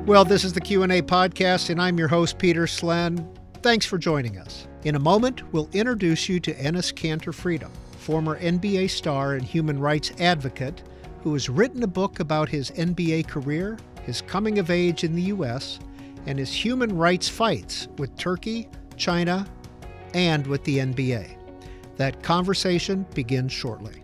Well, this is the Q&A podcast, and I'm your host, Peter Slen. Thanks for joining us. In a moment, we'll introduce you to Enes Kanter Freedom, former NBA star and human rights advocate who has written a book about his NBA career, his coming of age in the U.S., and his human rights fights with Turkey, China, and with the NBA. That conversation begins shortly.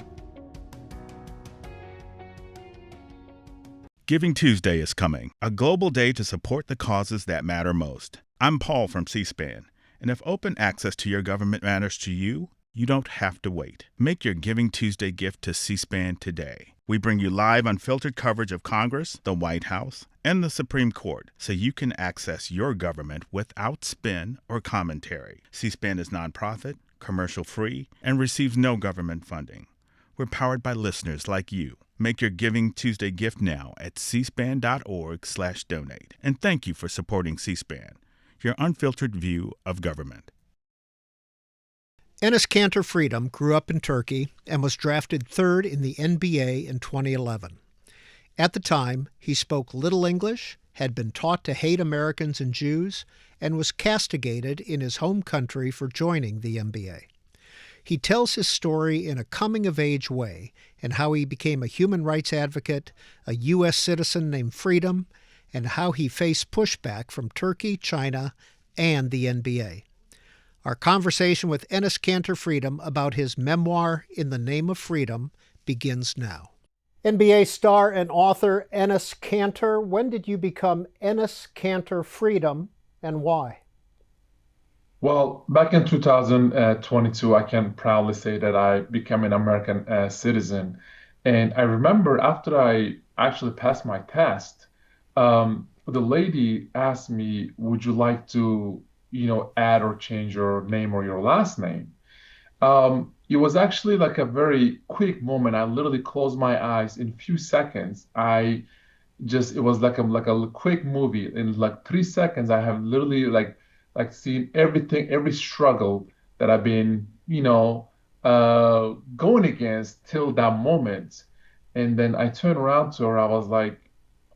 Giving Tuesday is coming, a global day to support the causes that matter most. I'm Paul from C-SPAN, and if open access to your government matters to you, you don't have to wait. Make your Giving Tuesday gift to C-SPAN today. We bring you live, unfiltered coverage of Congress, the White House, and the Supreme Court, so you can access your government without spin or commentary. C-SPAN is nonprofit, commercial-free, and receives no government funding. We're powered by listeners like you. Make your Giving Tuesday gift now at cspan.org/donate. And thank you for supporting C-SPAN, your unfiltered view of government. Enes Kanter Freedom grew up in Turkey and was drafted third in the NBA in 2011. At the time, he spoke little English, had been taught to hate Americans and Jews, and was castigated in his home country for joining the NBA. He tells his story in a coming-of-age way and how he became a human rights advocate, a U.S. citizen named Freedom, and how he faced pushback from Turkey, China, and the NBA. Our conversation with Enes Kanter Freedom about his memoir, In the Name of Freedom, begins now. NBA star and author Enes Kanter, when did you become Enes Kanter Freedom, and why? Well, back in 2022, I can proudly say that I became an American citizen. And I remember after I actually passed my test, the lady asked me, would you like to, add or change your name or your last name? It was actually like a very quick moment. I literally closed my eyes in a few seconds. It was like a quick movie. In like 3 seconds, I have literally like seen everything, every struggle that I've been, going against till that moment. And then I turned around to her. I was like,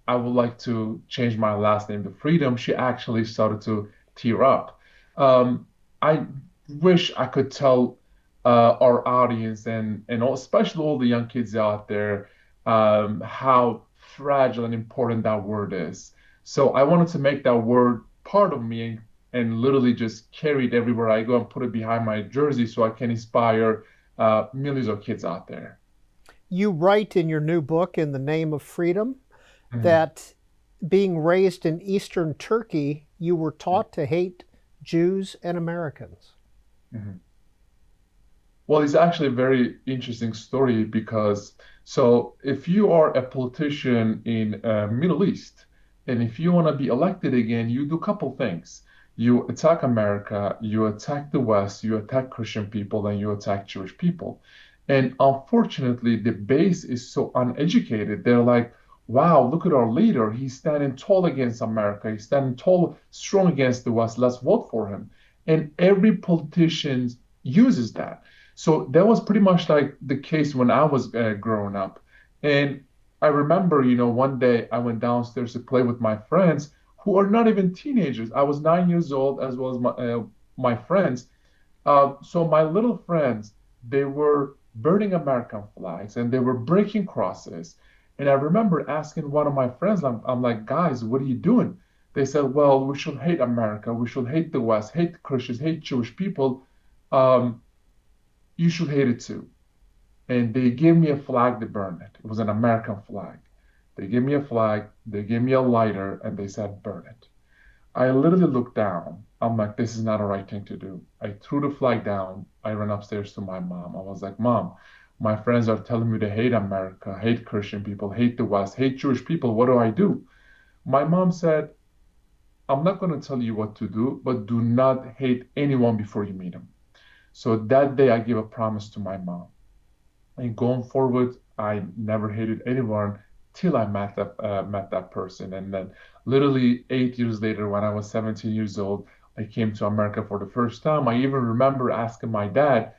I would like to change my last name to Freedom. She actually started to tear up. I wish I could tell our audience and especially all the young kids out there how fragile and important that word is. So I wanted to make that word part of me and literally just carry it everywhere I go and put it behind my jersey so I can inspire millions of kids out there. You write in your new book, In the Name of Freedom, that being raised in Eastern Turkey, you were taught to hate Jews and Americans. Well, it's actually a very interesting story because, so if you are a politician in Middle East, and if you want to be elected again, you do a couple things. You attack America, you attack the West, you attack Christian people, and you attack Jewish people. And unfortunately, the base is so uneducated. They're like, wow, look at our leader. He's standing tall against America. He's standing tall, strong against the West. Let's vote for him. And every politician uses that. So that was pretty much like the case when I was growing up. And I remember, one day I went downstairs to play with my friends who are not even teenagers. I was 9 years old, as well as my friends. So my little friends, they were burning American flags and they were breaking crosses. And I remember asking one of my friends, I'm like, guys, what are you doing? They said, well, we should hate America. We should hate the West, hate the Christians, hate Jewish people. You should hate it too. And they gave me a flag to burn it. It was an American flag. They gave me a flag, they gave me a lighter, and they said, burn it. I literally looked down. I'm like, this is not a right thing to do. I threw the flag down. I ran upstairs to my mom. I was like, Mom, my friends are telling me to hate America, hate Christian people, hate the West, hate Jewish people. What do I do? My mom said, I'm not going to tell you what to do, but do not hate anyone before you meet them. So that day I gave a promise to my mom. And going forward, I never hated anyone till I met that person. And then literally 8 years later, when I was 17 years old, I came to America for the first time. I even remember asking my dad,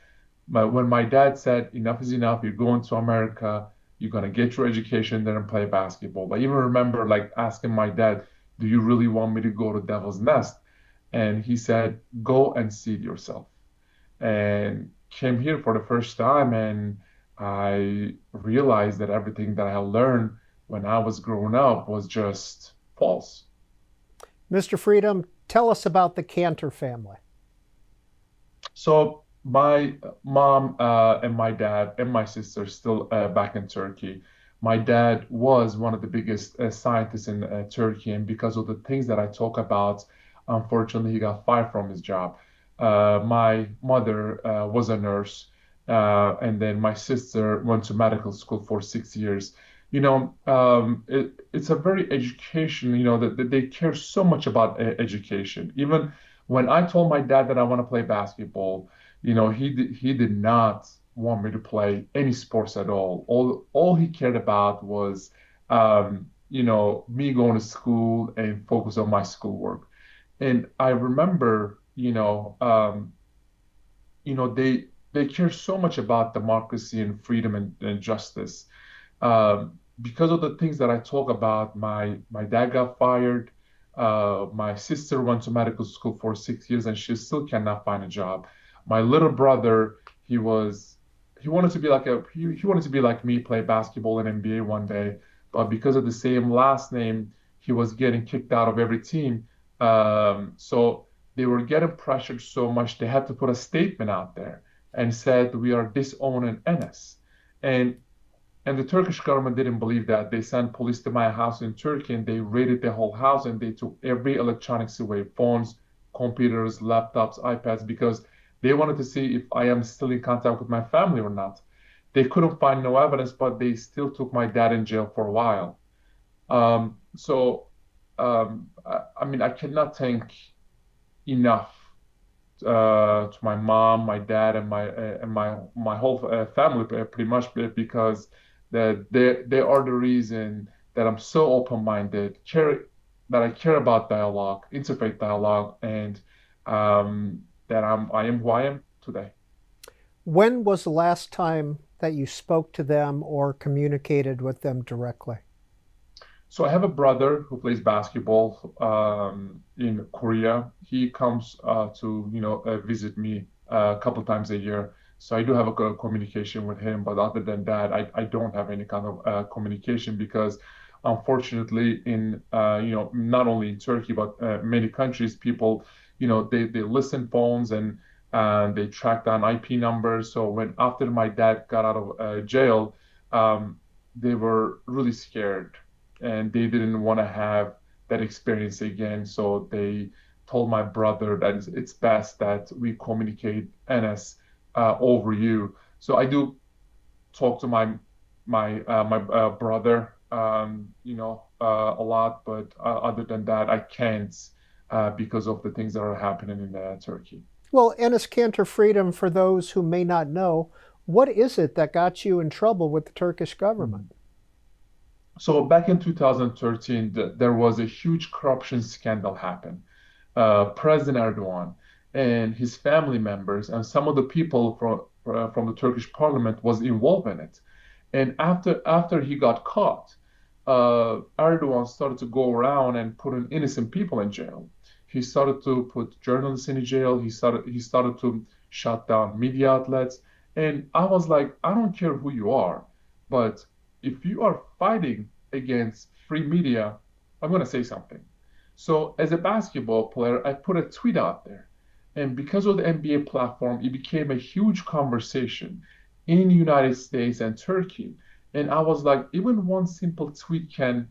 when my dad said, enough is enough, you're going to America, you're going to get your education there and play basketball. I even remember like asking my dad, Do you really want me to go to Devil's Nest? And he said, go and see it yourself. And came here for the first time, and I realized that everything that I learned when I was growing up was just false. Mr. Freedom, tell us about the Kanter family. So my mom and my dad and my sister still back in Turkey. My dad was one of the biggest scientists in Turkey, and because of the things that I talk about, unfortunately, he got fired from his job. My mother was a nurse, and then my sister went to medical school for 6 years. It's a very education, that they care so much about education. Even when I told my dad that I want to play basketball, he did not want me to play any sports at all. All he cared about was me going to school and focus on my schoolwork. And I remember, they care so much about democracy and freedom and justice. Because of the things that I talk about, my dad got fired. My sister went to medical school for 6 years and she still cannot find a job. My little brother, he wanted to be he wanted to be like me, play basketball in NBA one day, but because of the same last name, he was getting kicked out of every team. So they were getting pressured so much they had to put a statement out there and said we are disowning Enes. And and the Turkish government didn't believe that. They sent police to my house in Turkey and they raided the whole house and they took every electronics away, phones, computers, laptops, iPads, because they wanted to see if I am still in contact with my family or not. They couldn't find no evidence, but they still took my dad in jail for a while. I mean, I cannot thank enough to my mom, my dad, and my whole family pretty much because they are the reason that I'm so open-minded, that I care about dialogue, interfaith dialogue, and that I am who I am today. When was the last time that you spoke to them or communicated with them directly? So I have a brother who plays basketball in Korea. He comes to visit me a couple times a year. So I do have a good communication with him. But other than that, I don't have any kind of communication because unfortunately not only in Turkey but many countries, people they listen phones and they track down IP numbers. So when after my dad got out of jail, they were really scared and they didn't want to have that experience again. So they told my brother that it's best that we communicate NS over you. So I do talk to my brother, a lot, but other than that, I can't because of the things that are happening in Turkey. Well, Enes Kanter Freedom, for those who may not know, what is it that got you in trouble with the Turkish government? So back in 2013, there was a huge corruption scandal happen. President Erdogan and his family members and some of the people from the Turkish parliament was involved in it. And after he got caught, Erdogan started to go around and putting innocent people in jail. He started to put journalists in jail. He started to shut down media outlets. And I was like, I don't care who you are, but if you are fighting against free media, I'm going to say something. So as a basketball player, I put a tweet out there. And because of the NBA platform, it became a huge conversation in the United States and Turkey. And I was like, even one simple tweet can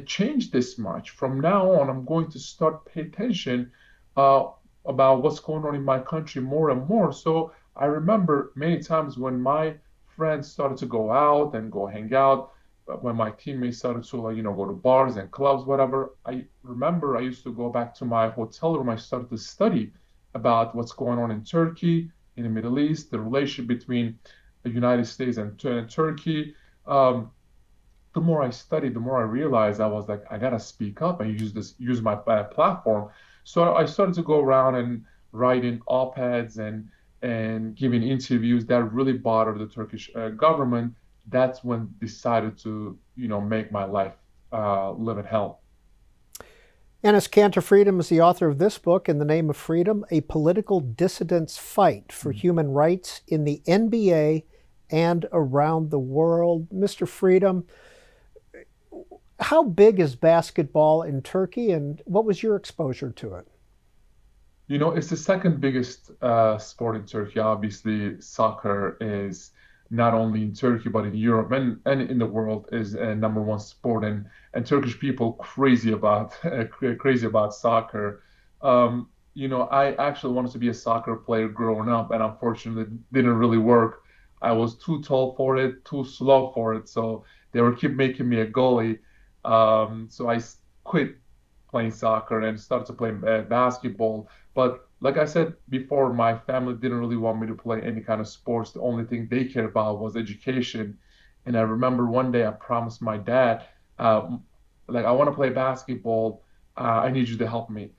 change this much. From now on, I'm going to start pay attention uh, about what's going on in my country more and more. So I remember many times when my friends started to go out and go hang out, when my teammates started to go to bars and clubs, whatever. I remember I used to go back to my hotel room. I started to study about what's going on in Turkey, in the Middle East, the relationship between the United States and Turkey. Um, the more I studied, the more I realized I was like, I gotta speak up and use my platform. So I started to go around and writing op-eds and giving interviews that really bothered the Turkish government. That's when decided to make my live in hell. Enes Kanter Freedom is the author of this book, In the Name of Freedom, A Political Dissident's Fight for Human Rights in the NBA and Around the World. Mr. Freedom, how big is basketball in Turkey, and what was your exposure to it? It's the second biggest sport in Turkey. Obviously, soccer is not only in Turkey but in Europe and in the world is a number one sport, and Turkish people crazy about crazy about soccer. I actually wanted to be a soccer player growing up, and unfortunately, it didn't really work. I was too tall for it, too slow for it, so they were keep making me a goalie. So I quit playing soccer and started to play basketball. But like I said before, my family didn't really want me to play any kind of sports. The only thing they cared about was education. And I remember one day I promised my dad, like, I want to play basketball. I need you to help me.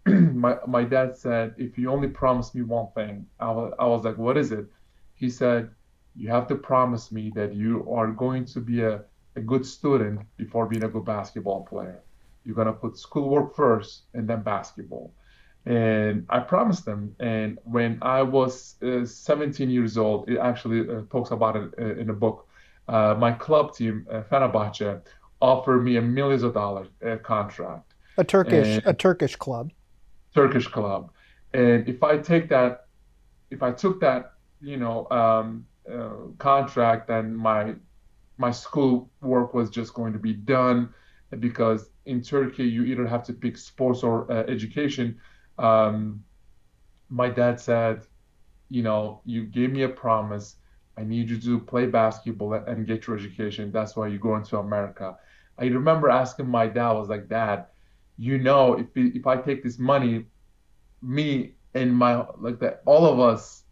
My dad said, if you only promise me one thing, I was like, what is it? He said, you have to promise me that you are going to be a good student before being a good basketball player. You're going to put schoolwork first and then basketball. And I promised them. And when I was 17 years old, it actually talks about it in a book. My club team, Fenerbahce, offered me a millions of dollars contract, A Turkish and a Turkish club. Turkish club. And if I took that, contract, then my school work was just going to be done because in Turkey you either have to pick sports or education. Um, my dad said, you gave me a promise. I need you to play basketball and get your education. That's why you're going to America. I remember asking my dad, I was like, Dad, if I take this money, me and my like that, all of us,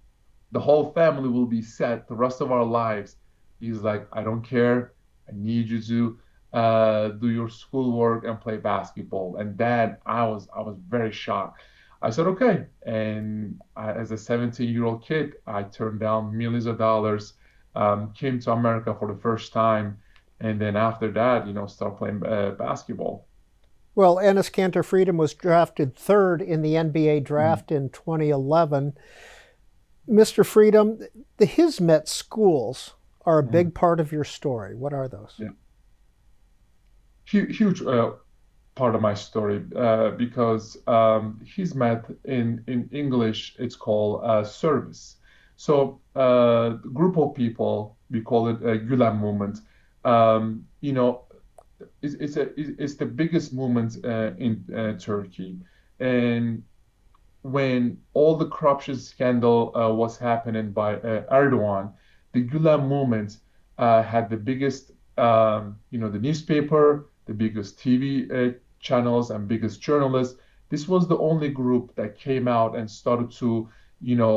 the whole family will be set the rest of our lives. He's like, I don't care. I need you to do your schoolwork and play basketball. And Dad, I was very shocked. I said, okay. And as a 17-year-old kid, I turned down millions of dollars, came to America for the first time, and then after that, start playing basketball. Well, Enes Kanter Freedom was drafted third in the NBA Mhm. draft in 2011. Mr. Freedom, the Hizmet schools are a Mhm. big part of your story. What are those? Yeah, huge part of my story because his math in English it's called service. So group of people we call it a Gülen movement. Um, you know, it's the biggest movement in Turkey, and when all the corruption scandal was happening by Erdogan, the Gülen movement had the biggest, the newspaper, the biggest TV channels, and biggest journalists. This was the only group that came out and started to,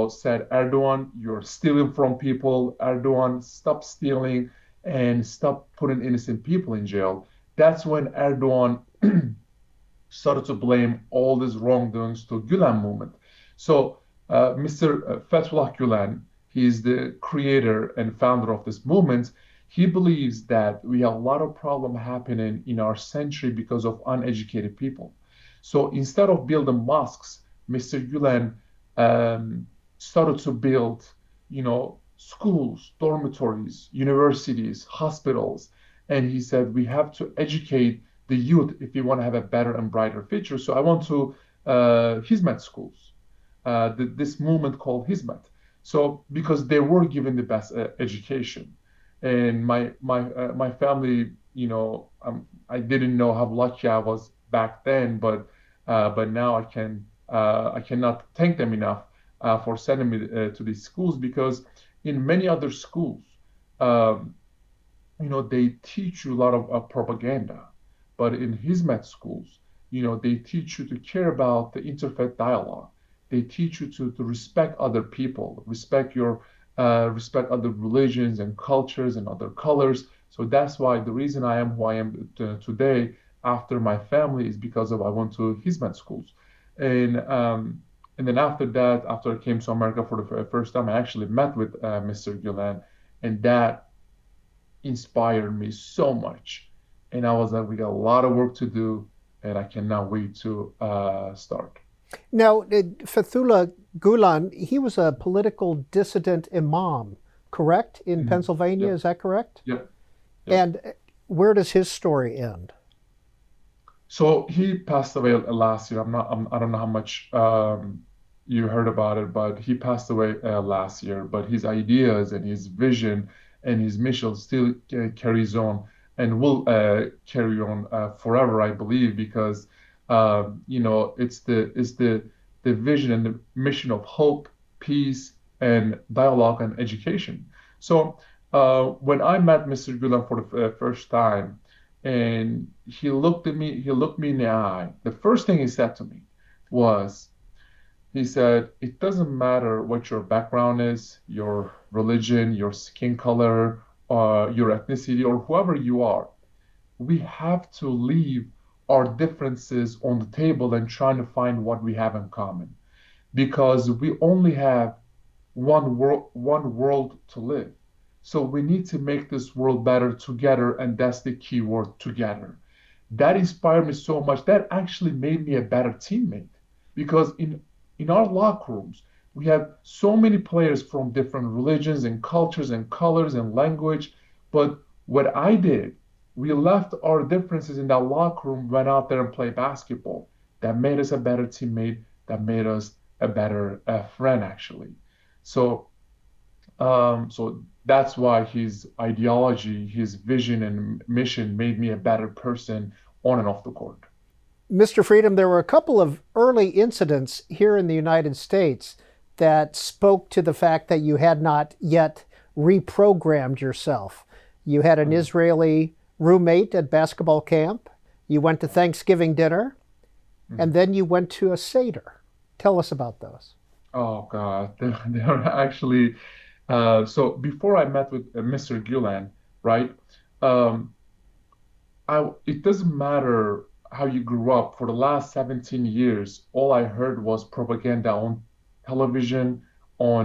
said, Erdogan, you're stealing from people. Erdogan, stop stealing and stop putting innocent people in jail. That's when Erdogan started to blame all these wrongdoings to Gülen movement. So Mr. Fethullah Gülen, he is the creator and founder of this movement. He believes that we have a lot of problem happening in our century because of uneducated people. So instead of building mosques, Mr. Gülen um, started to build, schools, dormitories, universities, hospitals, and he said we have to educate the youth if we want to have a better and brighter future. So I went to Hizmet schools, this movement called Hizmet. So because they were given the best education, and my family, I didn't know how lucky I was back then, but now I cannot thank them enough for sending me to these schools because in many other schools, um, they teach you a lot of propaganda. But in Hizmet schools, they teach you to care about the interfaith dialogue. They teach you to respect other people, respect other religions and cultures and other colors. So that's why the reason I am who I am today after my family is because of I went to Hizmet schools. And then after that, after I came to America for the first time, I actually met with Mr. Gulen, and that inspired me so much. And I was like, we got a lot of work to do. and I cannot wait to start. Now, Fethullah Gulen, he was a political dissident imam, correct, in Mhm. Pennsylvania? Yep, Is that correct? yep, yep. And where does his story end? So he passed away last year. I don't know how much you heard about it, but he passed away last year. But his ideas and his vision and his mission still carries on and will carry on forever, I believe, because it's the vision and the mission of hope, peace, and dialogue and education. So when I met Mr. Gulen for the first time, and he looked me in the eye. The first thing he said to me was, he said, it doesn't matter what your background is, your religion, your skin color, your ethnicity, or whoever you are. We have to leave our differences on the table and trying to find what we have in common, because we only have one world to live. So we need to make this world better together, and that's the key word, together. That inspired me so much. That actually made me a better teammate, because in our locker rooms we have so many players from different religions and cultures and colors and language. But what I did, we left our differences in that locker room, went out there and played basketball. That made us a better teammate. That made us a better friend, actually. So that's why his ideology, his vision and mission made me a better person on and off the court. Mr. Freedom, there were a couple of early incidents here in the United States that spoke to the fact that you had not yet reprogrammed yourself. You had an Mm. Israeli roommate at basketball camp, you went to Thanksgiving dinner, and Mm. then you went to a Seder. Tell us about those. Oh God, they are actually. So before I met with Mr. Gulen, right? Um, it doesn't matter how you grew up. For the last 17 years, all I heard was propaganda on television, on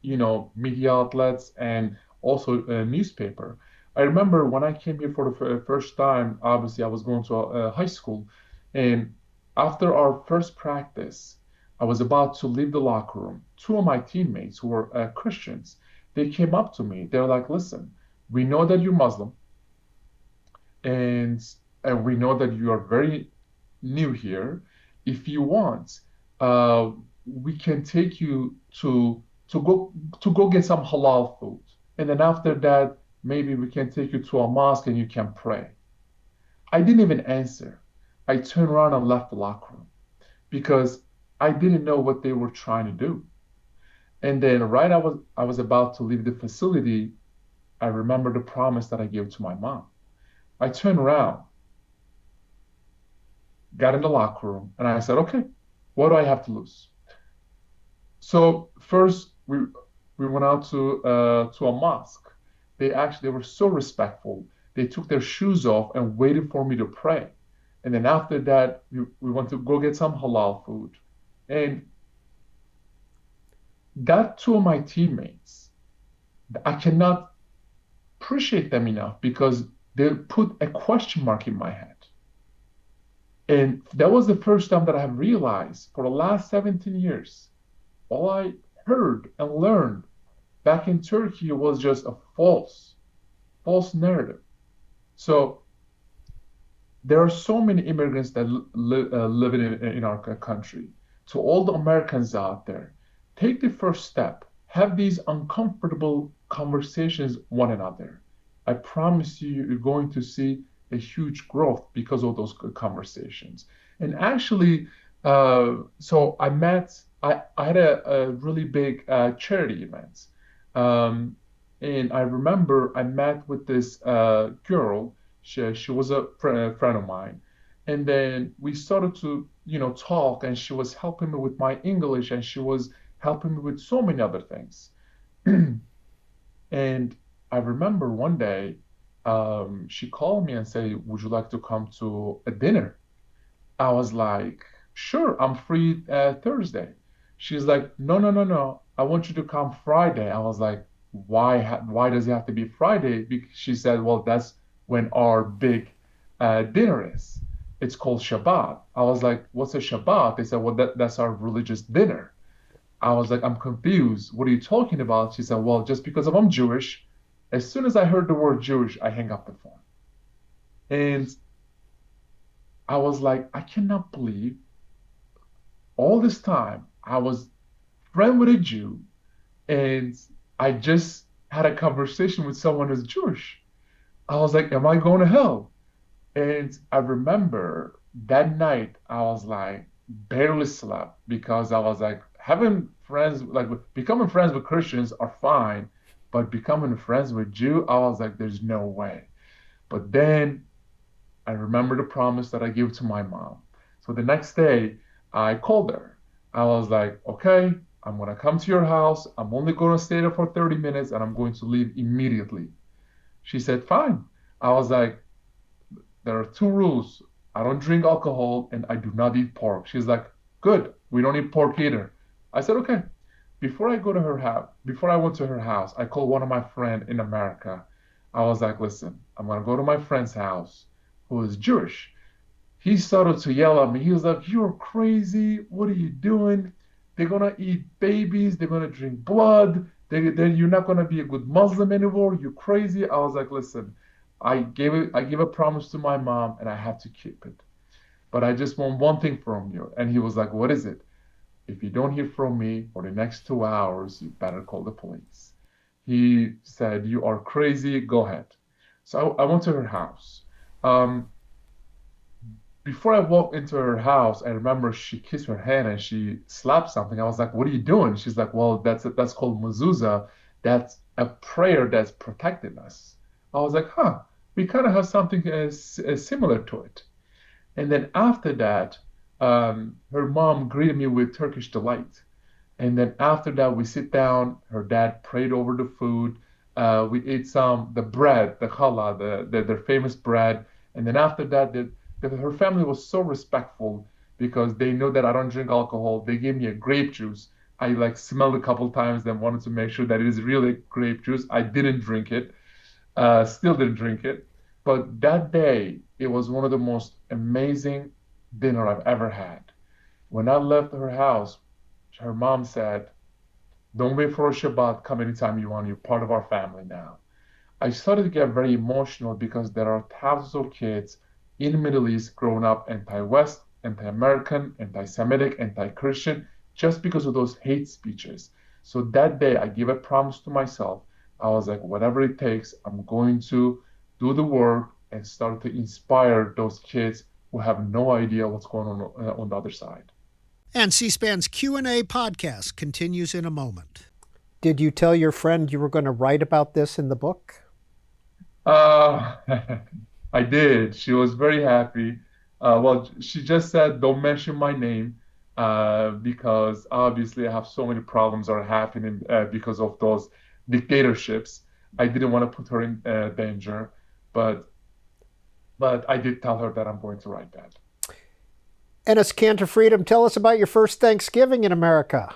media outlets, and also a newspaper. I remember when I came here for the first time, obviously I was going to a high school, and after our first practice, I was about to leave the locker room. Two of my teammates who were Christians, they came up to me. They're like, "Listen, we know that you're Muslim, and we know that you are very new here. If you want, uh, we can take you to go get some halal food, and then after that, maybe we can take you to a mosque and you can pray." I didn't even answer. I turned around and left the locker room because I didn't know what they were trying to do. And then right I was about to leave the facility, I remember the promise that I gave to my mom. I turned around, got in the locker room, and I said, "Okay, what do I have to lose?" So first we went out to a mosque. They were so respectful. They took their shoes off and waited for me to pray. And then after that, we went to go get some halal food. And that two of my teammates, I cannot appreciate them enough because they put a question mark in my head. And that was the first time that I have realized for the last 17 years, all I heard and learned back in Turkey was just a false narrative. So there are so many immigrants that live in our country. To all the Americans out there, take the first step. Have these uncomfortable conversations with one another. I promise you, you're going to see a huge growth because of those conversations. And actually, so I had a really big charity event. Um, and I remember I met with this girl. She was a friend of mine. And then we started to, talk, and she was helping me with my English, and she was helping me with so many other things. And I remember one day, she called me and said, "Would you like to come to a dinner?" I was like, "Sure, I'm free Thursday." She's like, "No, no, no, no. I want you to come Friday." I was like, "Why does it have to be Friday?" Because she said, "Well, that's when our big dinner is." It's called Shabbat. I was like, what's a Shabbat? They said, well, that's our religious dinner. I was like, I'm confused. What are you talking about? She said, well, just because I'm Jewish, as soon as I heard the word Jewish, I hang up the phone. And I was like, I cannot believe all this time I was friend with a Jew and I just had a conversation with someone who's Jewish. I was like, am I going to hell? And I remember that night, I was like, barely slept because I was like, having friends, like becoming friends with Christians are fine, but becoming friends with Jew, I was like, there's no way. But then I remember the promise that I gave to my mom. So the next day, I called her. I was like, okay, I'm going to come to your house. I'm only going to stay there for 30 minutes and I'm going to leave immediately. She said, fine. I was like, there are two rules. I don't drink alcohol and I do not eat pork. She's like, good. We don't eat pork either. I said, okay. Before I went to her house, I called one of my friends in America. I was like, listen, I'm going to go to my friend's house who is Jewish. He started to yell at me. He was like, you're crazy. What are you doing? They're going to eat babies. They're going to drink blood. Then you're not going to be a good Muslim anymore. You're crazy. I was like, listen, I gave a promise to my mom and I have to keep it. But I just want one thing from you. And he was like, what is it? If you don't hear from me for the next 2 hours, you better call the police. He said, you are crazy. Go ahead. So I went to her house. Um, Before I walked into her house, I remember she kissed her hand and she slapped something. I was like, what are you doing? She's like, well, that's called mezuzah. That's a prayer that's protecting us. I was like, huh, we kind of have something similar to it. And then after that, her mom greeted me with Turkish delight. And then after that, we sit down. Her dad prayed over the food. We ate the bread, the challah, their famous bread. And then after that, her family was so respectful because they know that I don't drink alcohol. They gave me a grape juice. I like smelled a couple times, then wanted to make sure that it is really grape juice. I didn't drink it, still didn't drink it. But that day, it was one of the most amazing dinner I've ever had. When I left her house, her mom said, don't wait for a Shabbat, come anytime you want. You're part of our family now. I started to get very emotional because there are thousands of kids in the Middle East growing up anti-West, anti-American, anti-Semitic, anti-Christian, just because of those hate speeches. So that day, I gave a promise to myself. I was like, whatever it takes, I'm going to do the work and start to inspire those kids who have no idea what's going on the other side. And C-SPAN's Q&A podcast continues in a moment. Did you tell your friend you were going to write about this in the book? I did. She was very happy. Well, she just said, don't mention my name because obviously I have so many problems are happening because of those dictatorships. I didn't want to put her in danger, but I did tell her that I'm going to write that. Enes Kanter Freedom, tell us about your first Thanksgiving in America.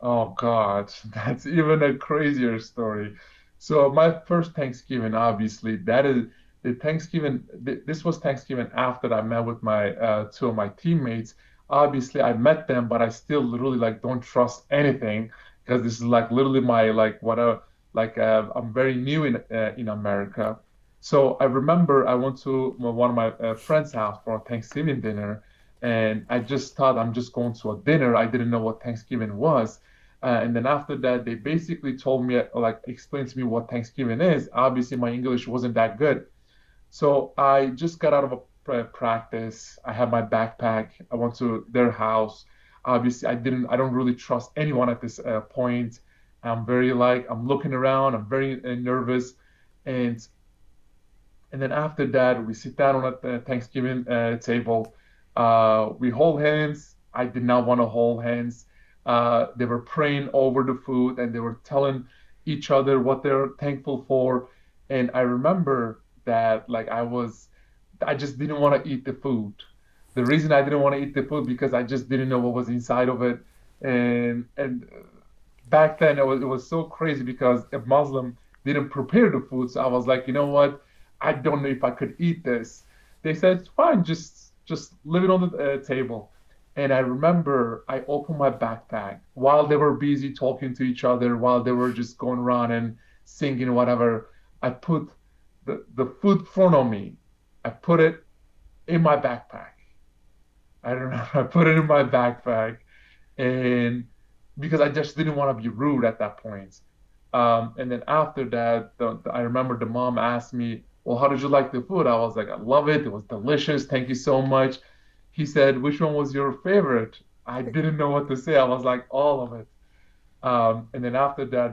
Oh God, that's even a crazier story. So my first Thanksgiving, obviously, that is the Thanksgiving. This was Thanksgiving after I met with my two of my teammates. Obviously, I met them, but I still literally like don't trust anything because this is like literally my like whatever. Like I'm very new in America. So I remember I went to one of my friends' house for a Thanksgiving dinner, and I just thought I'm just going to a dinner. I didn't know what Thanksgiving was. And then after that, they basically told me, like, explained to me what Thanksgiving is. Obviously, my English wasn't that good. So I just got out of a practice. I had my backpack. I went to their house. Obviously, I don't really trust anyone at this point. I'm very like, I'm looking around. I'm very nervous. And then after that, we sit down on a Thanksgiving table. We hold hands. I did not want to hold hands. They were praying over the food and they were telling each other what they're thankful for. And I remember that like I just didn't want to eat the food. The reason I didn't want to eat the food because I just didn't know what was inside of it. And back then it was so crazy because a Muslim didn't prepare the food. So I was like, you know what? I don't know if I could eat this. They said, fine, just leave it on the table. And I remember I opened my backpack while they were busy talking to each other, while they were just going around and singing whatever. I put the food in front of me. I put it in my backpack. I don't know. I put it in my backpack, and because I just didn't want to be rude at that point. And then after that, I remember the mom asked me, "Well, how did you like the food?" I was like, "I love it. It was delicious. Thank you so much." He said, "Which one was your favorite?" I didn't know what to say. I was like, "All of it." And then after that,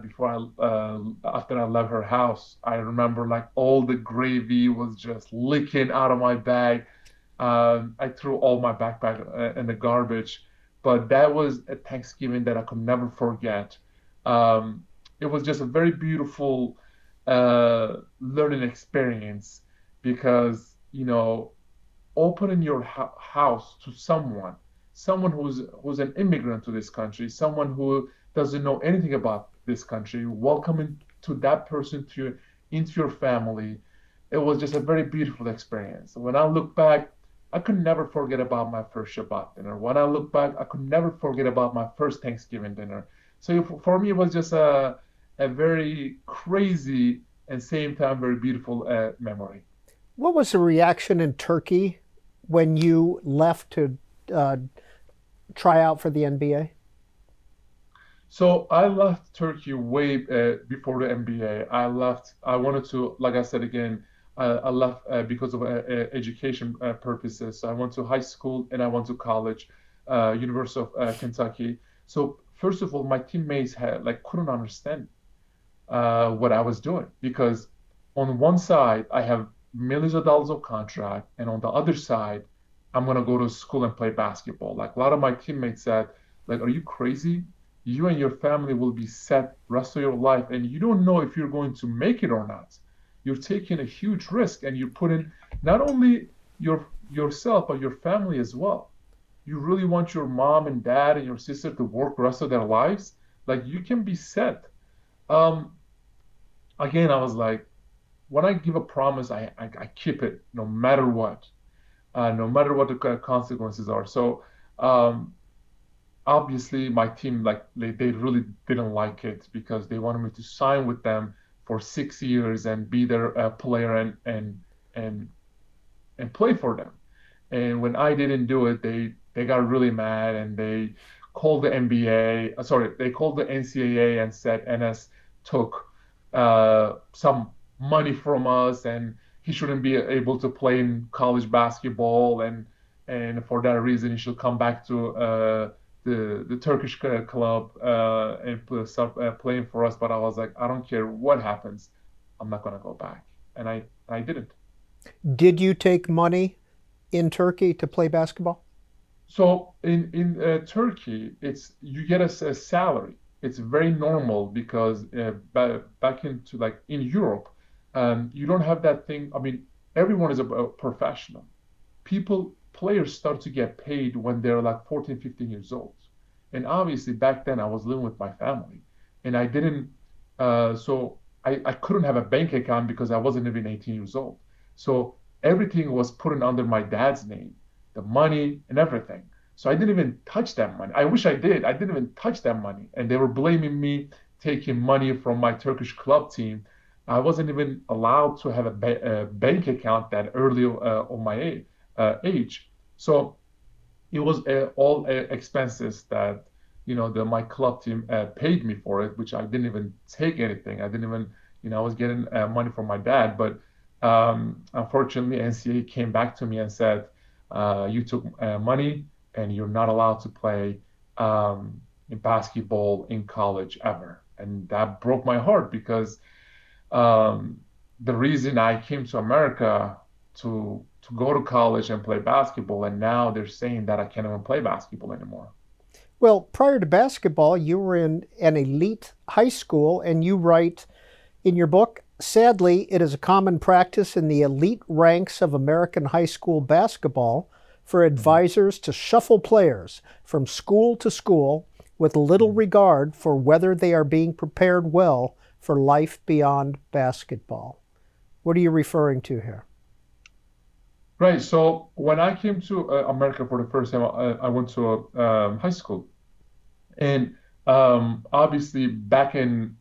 after I left her house, I remember like all the gravy was just leaking out of my bag. I threw all my backpack in the garbage, but that was a Thanksgiving that I could never forget. It was just a very beautiful learning experience because, opening your house to someone who's an immigrant to this country, someone who doesn't know anything about this country, welcoming to that person into your family. It was just a very beautiful experience. When I look back, I could never forget about my first Shabbat dinner. When I look back, I could never forget about my first Thanksgiving dinner. So for me, it was just a very crazy and same time very beautiful memory. What was the reaction in Turkey when you left to try out for the NBA? So I left Turkey way before the NBA. I left. I wanted to, like I said again, I left because of education purposes. So I went to high school and I went to college, University of Kentucky. So first of all, my teammates couldn't understand what I was doing because on one side I have millions of dollars of contract, and on the other side, I'm gonna go to school and play basketball. Like a lot of my teammates said, like, "Are you crazy? You and your family will be set rest of your life, and you don't know if you're going to make it or not. You're taking a huge risk, and you're putting not only yourself but your family as well. You really want your mom and dad and your sister to work the rest of their lives? Like you can be set." Um, Again, I was like, when I give a promise, I keep it no matter what the consequences are. So um, obviously my team like they really didn't like it because they wanted me to sign with them for 6 years and be their player and and play for them. And when I didn't do it, they got really mad and they called the NBA. Sorry, they called the NCAA and said Enes took some money from us and he shouldn't be able to play in college basketball and for that reason he should come back to the Turkish club and start playing for us. But I was like, I don't care what happens, I'm not gonna go back, and I didn't. Did you take money in Turkey to play basketball? So in Turkey, it's you get a salary. It's very normal because back into like in Europe, you don't have that thing. I mean, everyone is a professional. Players start to get paid when they're like 14, 15 years old. And obviously back then I was living with my family, and I didn't. So I couldn't have a bank account because I wasn't even 18 years old. So everything was put in under my dad's name, the money and everything. So I didn't even touch that money. I wish I did. I didn't even touch that money. And they were blaming me taking money from my Turkish club team. I wasn't even allowed to have a bank account that early on my age. So it was all expenses that my club team paid me for it, which I didn't even take anything. I didn't even I was getting money from my dad, but unfortunately NCAA came back to me and said you took money and you're not allowed to play in basketball in college ever. And that broke my heart because the reason I came to America to go to college and play basketball, and now they're saying that I can't even play basketball anymore. Well, prior to basketball, you were in an elite high school, and you write in your book, sadly, it is a common practice in the elite ranks of American high school basketball for advisors to shuffle players from school to school with little regard for whether they are being prepared well for life beyond basketball. What are you referring to here? Right. So when I came to America for the first time, I went to high school, and obviously back in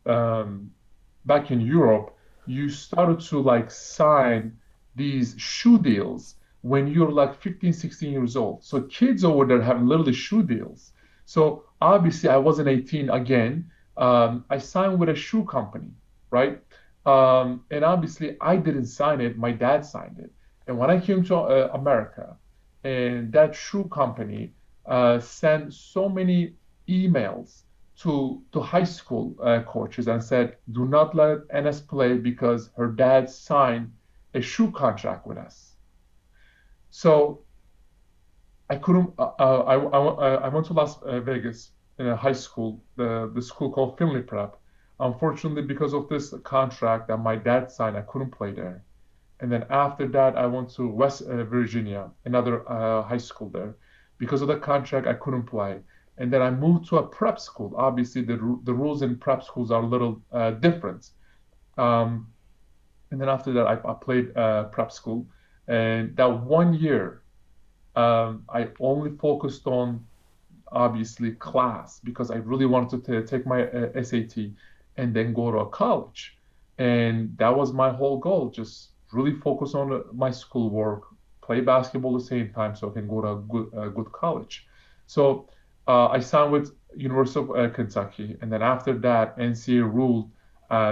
Europe, you started to like sign these shoe deals when you're like 15, 16 years old. So kids over there have literally shoe deals. So obviously I wasn't 18 again. I signed with a shoe company, right? And obviously I didn't sign it. My dad signed it. And when I came to America, and that shoe company sent so many emails to high school coaches and said, "Do not let Enes play because her dad signed a shoe contract with us." So I couldn't. I went to Las Vegas in a high school, the school called Finley Prep. Unfortunately, because of this contract that my dad signed, I couldn't play there. And then after that, I went to West Virginia, another high school there. Because of the contract, I couldn't play. And then I moved to a prep school. Obviously, the rules in prep schools are a little different. Um, and then after that, I played prep school. And that 1 year, I only focused on obviously class because I really wanted to take my SAT and then go to a college. And that was my whole goal, just really focus on my schoolwork, play basketball at the same time so I can go to a good college. So I signed with University of Kentucky, and then after that, NCAA ruled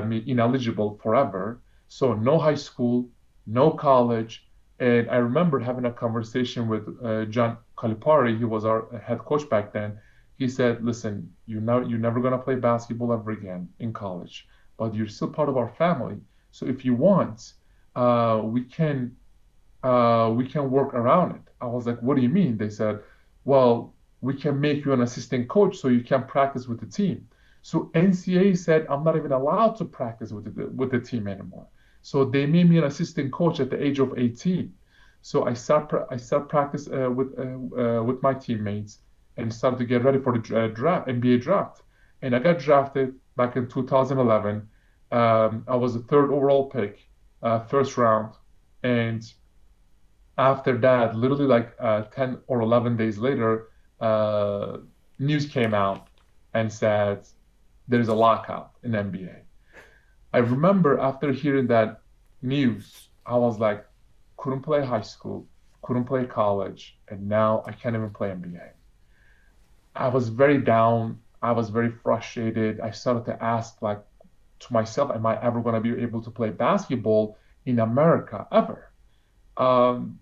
me ineligible forever. So no high school, no college, and I remember having a conversation with John Calipari. He was our head coach back then. He said, "Listen, you're never gonna play basketball ever again in college, but you're still part of our family. So if you want, uh, we can we can work around it." I was like, "What do you mean?" They said, "Well, we can make you an assistant coach so you can practice with the team." So NCAA said I'm not even allowed to practice with the team anymore. So they made me an assistant coach at the age of 18. So I start practice with my teammates and started to get ready for the draft, NBA draft. And I got drafted back in 2011. I was the third overall pick, first round, and after that, literally like 10 or 11 days later, uh, news came out and said there's a lockout in NBA. I remember after hearing that news, I was like, couldn't play high school, couldn't play college, and now I can't even play NBA. I was very down. I was very frustrated. I started to ask like to myself, am I ever going to be able to play basketball in America ever? Um,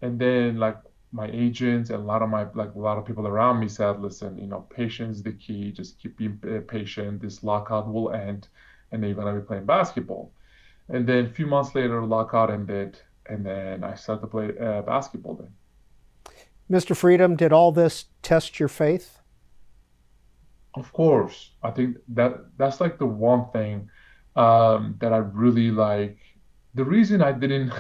And then like my agents and a lot of my like a lot of people around me said, listen, patience is the key. Just keep being patient. This lockout will end, and then you're gonna be playing basketball. And then a few months later, lockout ended, and then I started to play basketball then. Mr. Freedom, did all this test your faith? Of course, I think that's like the one thing that I really like. The reason I didn't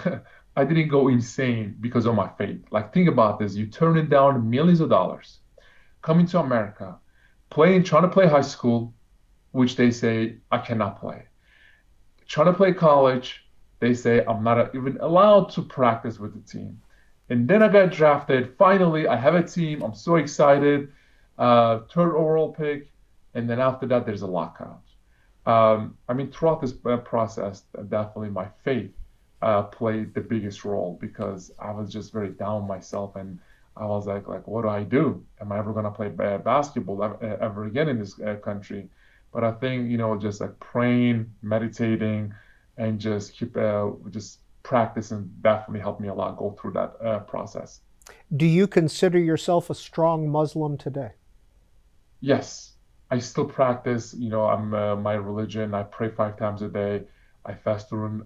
I didn't go insane because of my faith. Like think about this: you turning down millions of dollars, coming to America, trying to play high school, which they say I cannot play. Trying to play college, they say I'm not even allowed to practice with the team. And then I got drafted. Finally, I have a team. I'm so excited. Third overall pick. And then after that, there's a lockout. I mean, throughout this process, definitely my faith played the biggest role because I was just very down myself, and I was like, what do I do? Am I ever going to play basketball ever again in this country? But I think, just like praying, meditating, and just keep just practicing definitely helped me a lot go through that process. Do you consider yourself a strong Muslim today? Yes, I still practice. I'm my religion. I pray 5 times a day. I fast during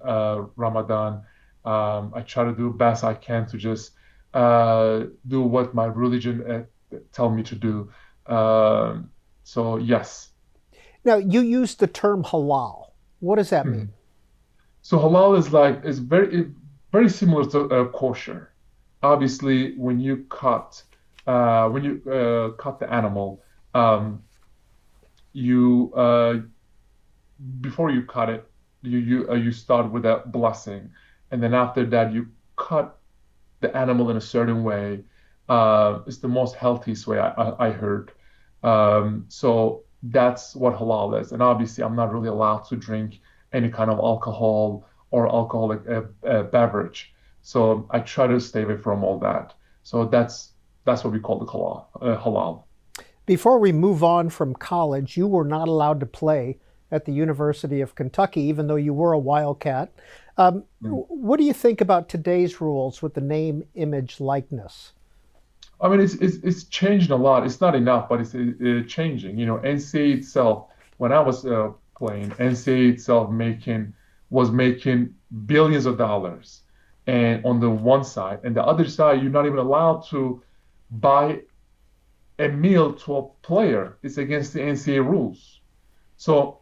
Ramadan. I try to do the best I can to just do what my religion tell me to do. So yes. Now, you use the term halal. What does that mean? Mhm. So halal is very similar to kosher. Obviously, when you cut the animal, um, you before you cut it, you start with a blessing, and then after that you cut the animal in a certain way. It's the most healthiest way I heard. So that's what halal is. And obviously, I'm not really allowed to drink any kind of alcohol or alcoholic beverage. So I try to stay away from all that. So that's what we call the halal. Before we move on from college, you were not allowed to play at the University of Kentucky, even though you were a Wildcat. Mm. What do you think about today's rules with the name, image, likeness? I mean, it's changed a lot. It's not enough, but it's changing. You know, NCAA itself, when I was playing, NCAA itself was making billions of dollars, and on the one side, and the other side, you're not even allowed to buy a meal to a player. It's against the NCAA rules. So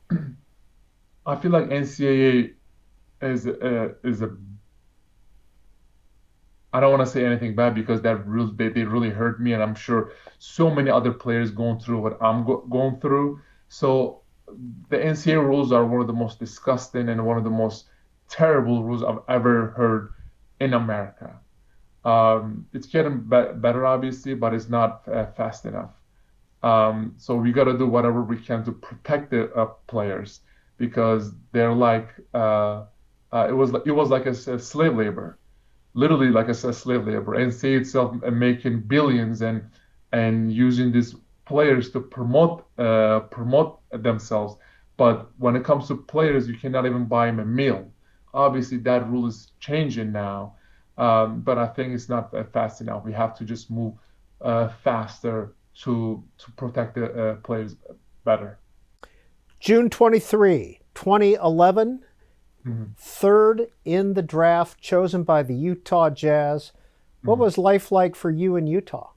I feel like NCAA is a I don't want to say anything bad because that really they really hurt me, and I'm sure so many other players going through what I'm going through. So the NCAA rules are one of the most disgusting and one of the most terrible rules I've ever heard in America. It's getting better, obviously, but it's not fast enough. So we got to do whatever we can to protect the players because they're like it was like a slave labor, literally like I said, slave labor, and say itself making billions and using these players to promote themselves. But when it comes to players, you cannot even buy them a meal. Obviously, that rule is changing now, but I think it's not fast enough. We have to just move faster to protect the players better. June 23, 2011, Mhm. third in the draft chosen by the Utah Jazz. What Mhm. was life like for you in Utah?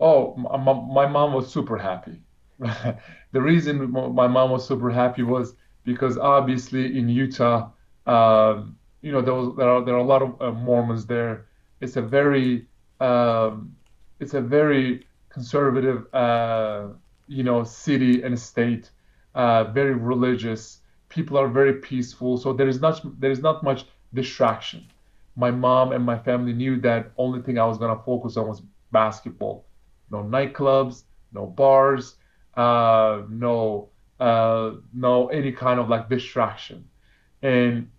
Oh, my mom was super happy. The reason my mom was super happy was because obviously in Utah, you know, there are a lot of Mormons there. It's a very um, it's a very conservative, you know, city and state, very religious. People are very peaceful, so there is not much distraction. My mom and my family knew that only thing I was gonna focus on was basketball. No nightclubs, no bars, no any kind of like distraction. And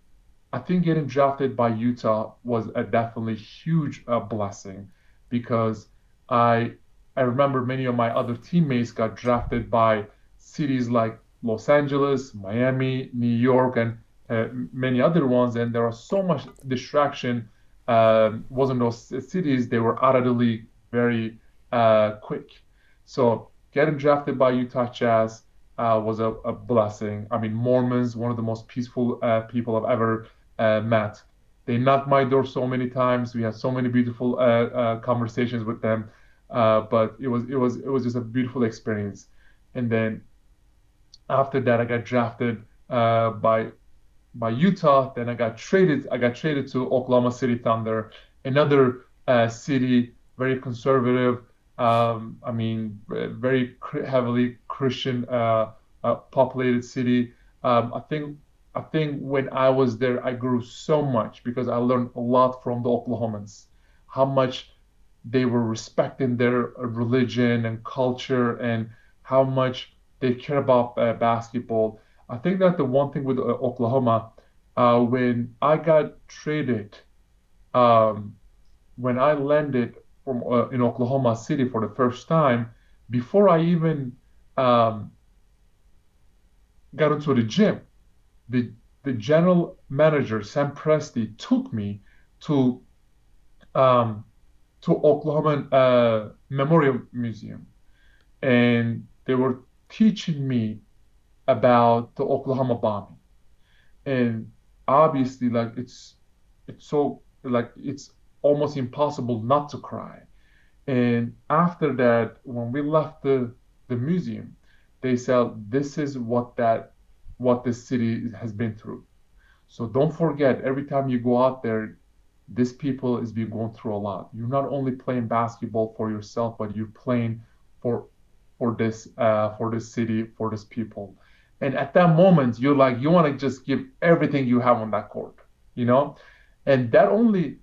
I think getting drafted by Utah was a definitely huge blessing because I I remember many of my other teammates got drafted by cities like Los Angeles, Miami, New York, and many other ones, and there was so much distraction. Wasn't those cities? They were out of the league very quick. So getting drafted by Utah Jazz was a blessing. I mean, Mormons, one of the most peaceful people I've ever met. They knocked my door so many times. We had so many beautiful conversations with them. But it was just a beautiful experience. And then after that, I got drafted by Utah. Then I got traded to Oklahoma City Thunder, another city, very conservative. I mean, very heavily Christian populated city. I think when I was there, I grew so much because I learned a lot from the Oklahomans, how much they were respecting their religion and culture and how much they care about basketball. I think that the one thing with Oklahoma, when I got traded, um, when I landed from in Oklahoma City for the first time, before I even um, got into the gym, the the general manager Sam Presti took me to um, to Oklahoma Memorial Museum, and they were teaching me about the Oklahoma bombing. And obviously, like it's so like it's almost impossible not to cry. And after that, when we left the museum, they said this is what the city has been through. So don't forget, every time you go out there, this people is being going through a lot. You're not only playing basketball for yourself, but you're playing for for this city, for this people. And at that moment, you're like you want to just give everything you have on that court, you know? And that only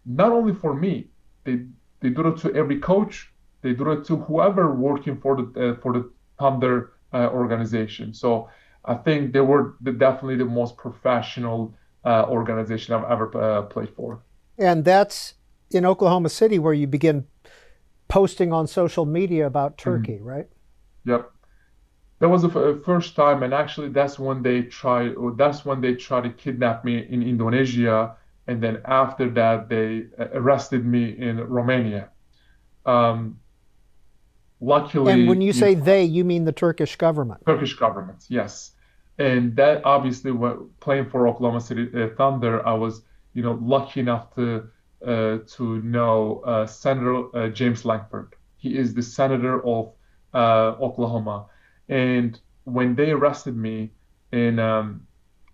not only for me, they they do it to every coach, they do it to whoever working for the Thunder organization. So I think they were definitely the most professional organization I've ever played for. And that's in Oklahoma City where you begin posting on social media about Mhm. Turkey, right? Yep. That was the first time, and actually, That's when they tried to kidnap me in Indonesia, and then after that, they arrested me in Romania. Um, And luckily, when you you say know, they, you mean the Turkish government. Turkish government, yes, and that obviously, when playing for Oklahoma City Thunder, I was, lucky enough to know Senator James Langford. He is the senator of Oklahoma, and when they arrested me in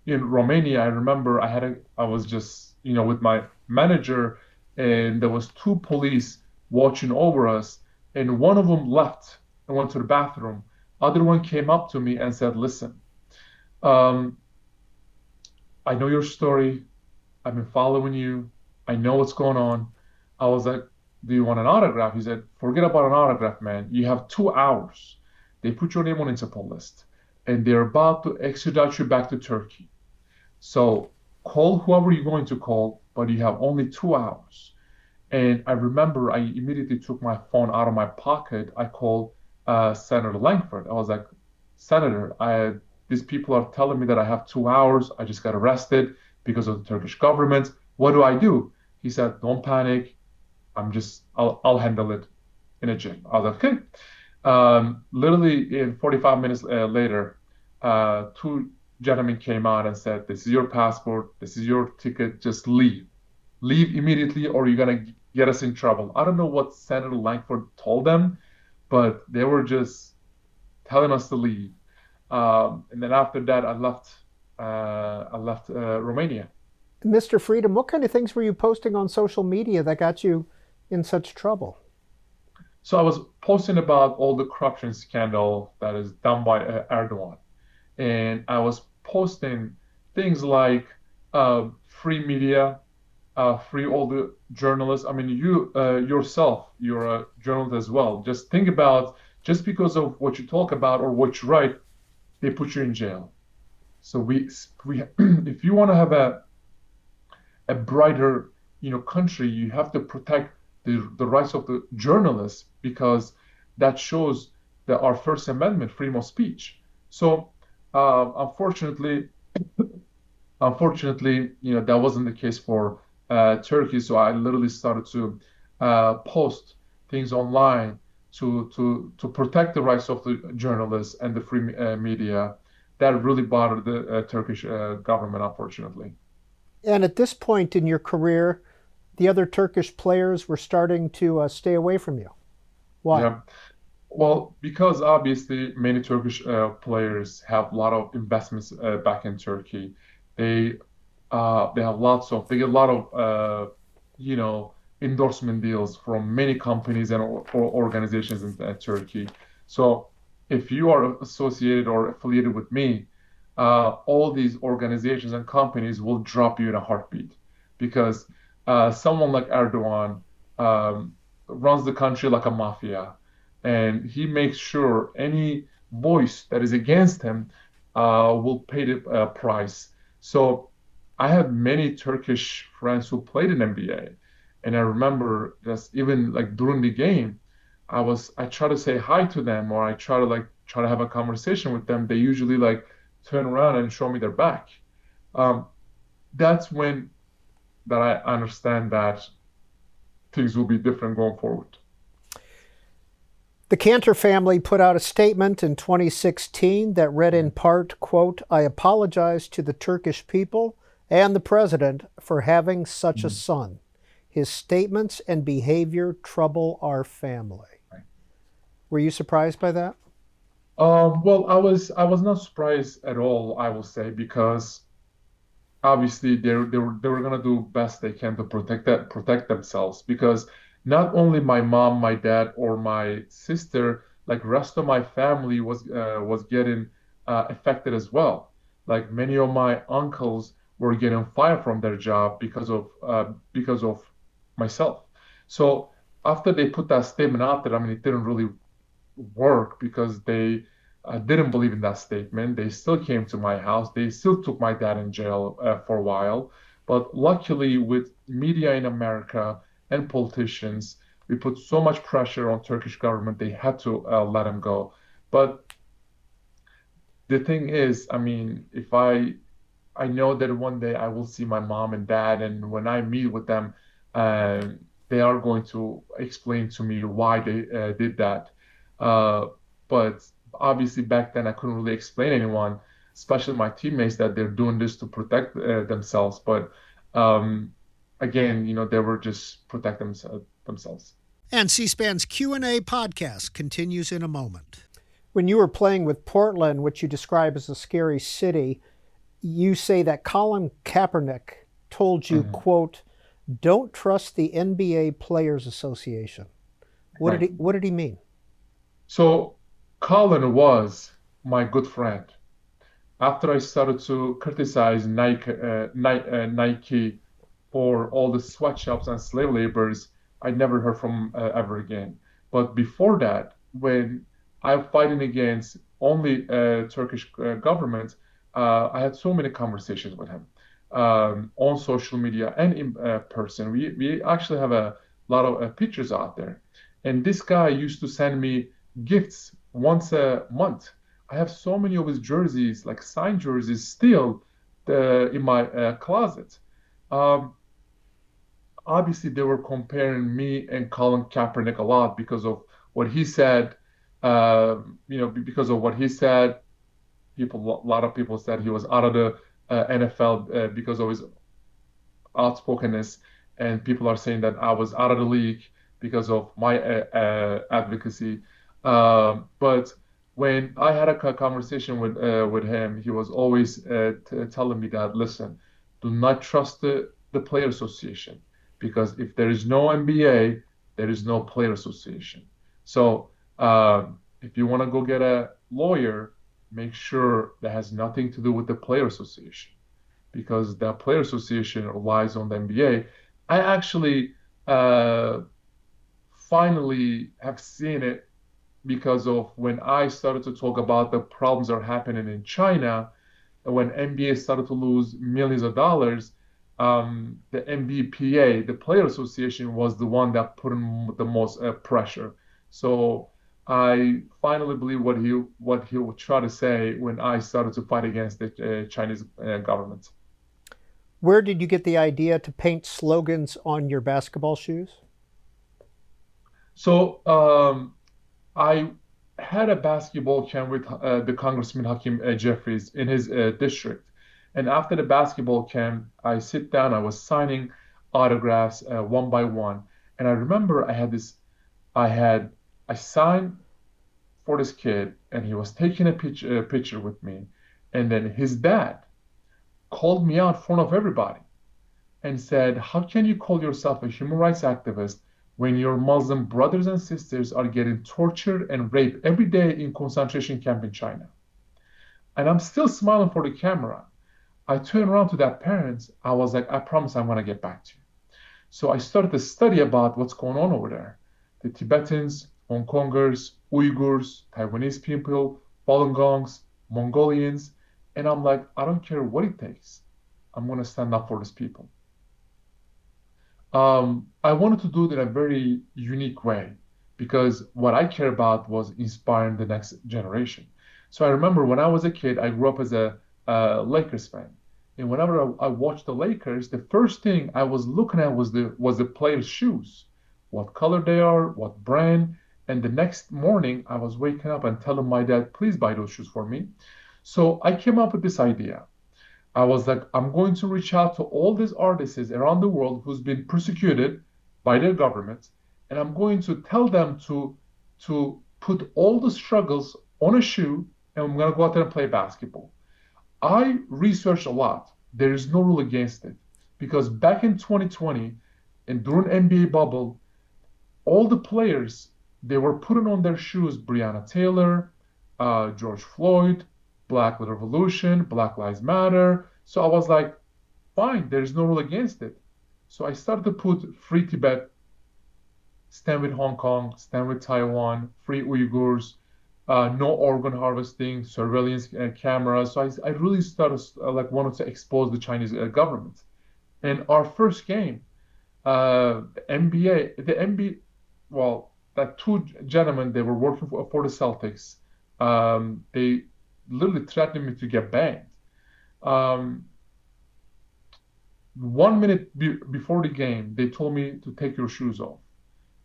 Romania, I remember I was just with my manager, and there was two police watching over us, and one of them left and went to the bathroom. Other one came up to me and said, "Listen, um, I know your story. I've been following you. I know what's going on." I was like, "Do you want an autograph?" He said, "Forget about an autograph, man. You have 2 hours. They put your name on Interpol list, and they're about to extradite you back to Turkey. So call whoever you're going to call, but you have only 2 hours." And I remember I immediately took my phone out of my pocket. I called Senator Langford. I was like, "Senator, these people are telling me that I have 2 hours. I just got arrested because of the Turkish government. What do I do?" He said, "Don't panic. I'll handle it in a jiff." I was like, "Okay." Literally in 45 minutes later, two gentlemen came out and said, "This is your passport. This is your ticket. Just leave. Leave immediately, or you're gonna get us in trouble." I don't know what Senator Langford told them, but they were just telling us to leave. And then after that, I left Romania. Mr. Freedom, what kind of things were you posting on social media that got you in such trouble? So I was posting about all the corruption scandal that is done by Erdogan, and I was posting things like free media, free all the journalists. I mean, you yourself, you're a journalist as well. Just think about, just because of what you talk about or what you write, they put you in jail. So we if you want to have a brighter, country, you have to protect the rights of the journalists, because that shows that our First Amendment, freedom of speech. So unfortunately, that wasn't the case for Turkey. So I literally started to post things online to protect the rights of the journalists and the free media. That really bothered the Turkish government, unfortunately. And at this point in your career, the other Turkish players were starting to stay away from you. Why? Yeah. Well, because obviously many Turkish players have a lot of investments back in Turkey. They they get a lot of you know endorsement deals from many companies and or organizations in Turkey. So if you are associated or affiliated with me, all these organizations and companies will drop you in a heartbeat, because someone like Erdogan runs the country like a mafia, and he makes sure any voice that is against him will pay the price. So I had many Turkish friends who played in NBA, and I remember just even like during the game, I try to say hi to them, or I try to have a conversation with them. They usually like turn around and show me their back. Um, that's when that I understand that things will be different going forward. The Kanter family put out a statement in 2016 that read in part, quote, "I apologize to the Turkish people and the president for having such a Mhm. son. His statements and behavior trouble our family." Were you surprised by that? Well, I was not surprised at all, I will say, because obviously they were gonna do best they can to protect themselves, because not only my mom, my dad, or my sister, like rest of my family was getting affected as well. Like many of my uncles were getting fired from their job because of myself. So after they put that statement out there, I mean, it didn't really work because they didn't believe in that statement. They still came to my house. They still took my dad in jail for a while. But luckily, with media in America and politicians, we put so much pressure on Turkish government. They had to let him go. But the thing is, I mean, if I know that one day I will see my mom and dad, and when I meet with them, uh, they are going to explain to me why they did that. Uh, but obviously, back then I couldn't really explain anyone, especially my teammates, that they're doing this to protect themselves. But um, again, they were just protect themselves. And C-SPAN's Q&A podcast continues in a moment. When you were playing with Portland, which you describe as a scary city, you say that Colin Kaepernick told you, quote, "Don't trust the NBA Players Association." What did he mean? So Colin was my good friend. After I started to criticize Nike for all the sweatshops and slave laborers, I never heard from ever again. But before that, when I'm fighting against only Turkish government, I had so many conversations with him on social media and in person. We actually have a lot of pictures out there. And this guy used to send me gifts once a month. I have so many of his jerseys, like signed jerseys, still in my closet. Um, Obviously, they were comparing me and Colin Kaepernick a lot because of what he said. Because of what he said, a lot of people said he was out of the NFL because of his outspokenness, and people are saying that I was out of the league because of my advocacy. But when I had a conversation with him, he was always telling me that, listen, do not trust the player association, because if there is no NBA, there is no player association. So if you want to go get a lawyer, make sure that has nothing to do with the player association, because the player association relies on the NBA. I actually finally have seen it because of when I started to talk about the problems that are happening in China, when NBA started to lose millions of dollars. The NBPA, the Player Association, was the one that put in the most pressure. So I finally believe what he would try to say when I started to fight against the Chinese government. Where did you get the idea to paint slogans on your basketball shoes? So I had a basketball camp with the Congressman Hakeem Jeffries in his district. And after the basketball camp, I sit down, I was signing autographs one by one. And I remember I signed for this kid, and he was taking a picture with me. And then his dad called me out in front of everybody and said, "How can you call yourself a human rights activist when your Muslim brothers and sisters are getting tortured and raped every day in concentration camp in China?" And I'm still smiling for the camera. I turned around to that parents. I was like, "I promise I'm going to get back to you." So I started to study about what's going on over there. The Tibetans, Hong Kongers, Uyghurs, Taiwanese people, Falun Gongs, Mongolians. And I'm like, I don't care what it takes. I'm going to stand up for these people. I wanted to do it in a very unique way, because what I care about was inspiring the next generation. So I remember when I was a kid, I grew up as a Lakers fan. And whenever I watched the Lakers, the first thing I was looking at was the players' shoes, what color they are, what brand. And the next morning, I was waking up and telling my dad, "Please buy those shoes for me." So I came up with this idea. I was like, I'm going to reach out to all these artists around the world who's been persecuted by their government, and I'm going to tell them to put all the struggles on a shoe, and I'm going to go out there and play basketball. I researched a lot. There is no rule against it, because back in 2020 and during NBA bubble, all the players, they were putting on their shoes Breonna Taylor, George Floyd, Black Revolution, Black Lives Matter. So I was like, fine, there's no rule against it. So I started to put free Tibet, stand with Hong Kong, stand with Taiwan, free Uyghurs, no organ harvesting, surveillance cameras. So I really started like wanted to expose the Chinese government. And our first game, the NBA, well, that two gentlemen, they were working for the Celtics. They literally threatened me to get banned. Um, 1 minute before the game, they told me to take your shoes off.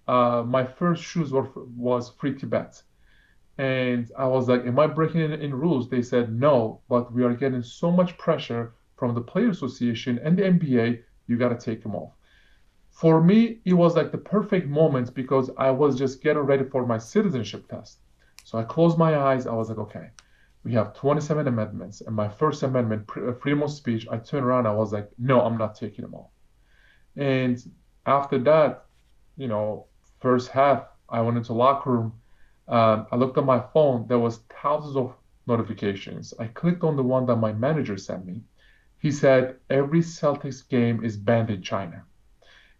My first shoes was free Tibet. And I was like, am I breaking in rules? They said, no, but we are getting so much pressure from the Player Association and the NBA, you got to take them off. For me, it was like the perfect moment because I was just getting ready for my citizenship test. So I closed my eyes. I was like, okay, we have 27 amendments. And my first amendment, freedom of speech, I turned around. I was like, no, I'm not taking them off. And after that, you know, first half, I went into locker room. I looked at my phone. There was thousands of notifications. I clicked on the one that my manager sent me. He said every Celtics game is banned in China.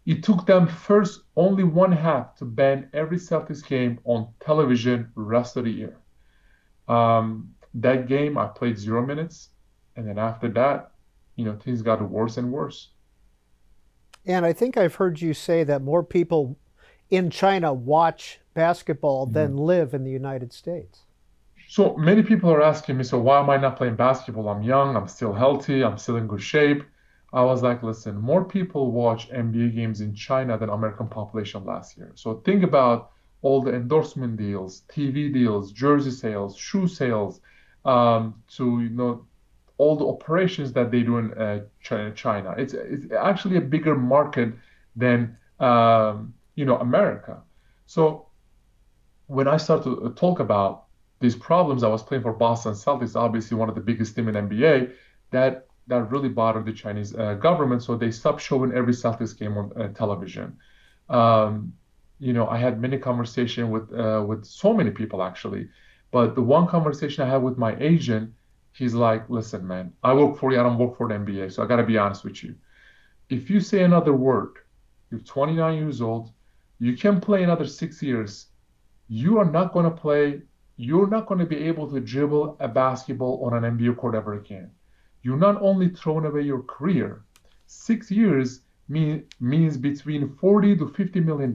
It took them first only one half to ban every Celtics game on television rest of the year. That game, I played 0 minutes. And then after that, you know, things got worse and worse. And I think I've heard you say that more people in China watch basketball than live in the United States. So many people are asking me, so why am I not playing basketball? I'm young, I'm still healthy, I'm still in good shape. I was like, listen, more people watch NBA games in China than American population last year. So think about all the endorsement deals, TV deals, jersey sales, shoe sales, to you know all the operations that they do in China. It's actually a bigger market than you know America. So when I started to talk about these problems, I was playing for Boston Celtics, obviously one of the biggest team in NBA. That really bothered the Chinese government, so they stopped showing every Celtics game on television. Um, you know, I had many conversation with so many people actually, but the one conversation I had with my agent, he's like, "Listen, man, I work for you. I don't work for the NBA, so I got to be honest with you. If you say another word, you're 29 years old, you can play another 6 years. You are not going to play. You're not going to be able to dribble a basketball on an NBA court ever again. You're not only throwing away your career, 6 years means between 40 to $50 million.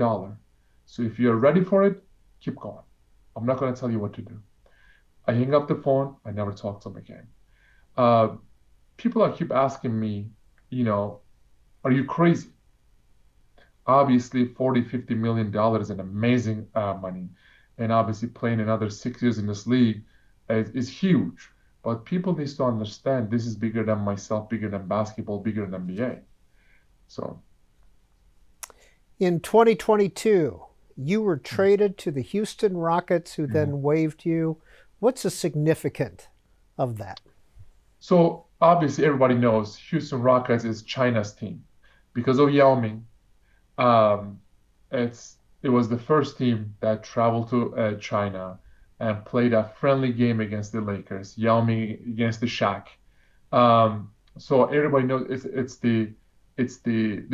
So if you're ready for it, keep going. I'm not going to tell you what to do." I hang up the phone. I never talk to them again. Uh, People are keep asking me, you know, are you crazy? Obviously, 40, $50 million is an amazing money. And obviously, playing another 6 years in this league is huge. But people need to understand this is bigger than myself, bigger than basketball, bigger than NBA. So, In 2022, you were traded to the Houston Rockets, who then waived you. What's the significance of that? so obviously, everybody knows Houston Rockets is China's team because of Yao Ming. Um, it was the first team that traveled to China and played a friendly game against the Lakers, Yao Ming against the Shaq. So everybody knows it's the